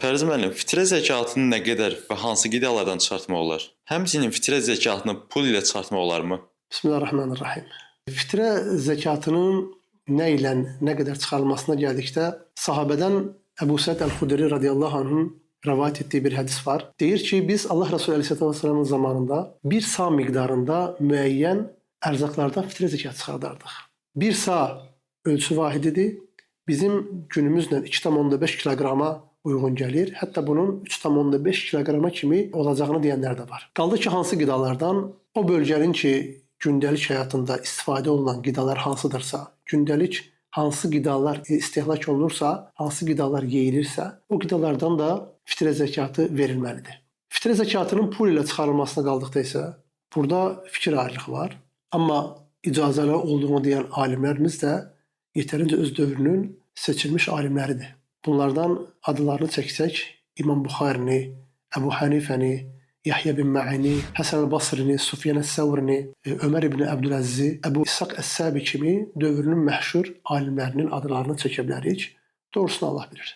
Fərz müəllim, fitrə zəkatını nə qədər və hansı qidalardan çıxartmaq olar? Həmçinin fitrə zəkatını pul ilə çıxartmaq olarmı? Bismillahirrahmanirrahim. Fitrə zəkatının nə ilə, nə qədər çıxarılmasına gəldikdə, sahabədən Əbu Səid Əl-Xudri radiyallahu anhın rəvayət etdiyi bir hədis var. Deyir ki, biz Allah Resulü Aleyhisselatü Vesselam'ın zamanında bir sağ miqdarında müəyyən ərzaqlardan fitrə zəkatı çıxardardıq. Bir sağ ölçü vahididir. Bizim günümüzlə 2,5 kiloqrama uyğun gəlir. Hətta bunun 3,5 kiloqrama kimi olacağını deyənlər də var. Qaldı ki, hansı qidalardan o bölgənin ki, gündəlik həyatında istifadə olunan qidalar hansıdırsa, gündəlik hansı qidalar istehlak olunursa, hansı qidalar yeyilirsə, o qidalardan da fitrə zəkatı verilməlidir. Fitrə zəkatının pul ilə çıxarılmasına qaldıqda isə burada fikir ayrılığı var. Amma icazəli olduğunu deyən alimlərimiz də yetərincə öz dövrünün seçilmiş alimləridir. Bunlardan adlarını çəksək, İmam Buxarini, Əbu Hanifəni, Yahya bin Ma'ini, Həsən el-Basrini, Sufyan el-Səvrini, Ömər ibn Əbdüləzzi, Əbu İshaq əs-Səbi kimi dövrünün məşhur alimlərinin adlarını çəkə bilərik. Doğrusunu Allah bilir.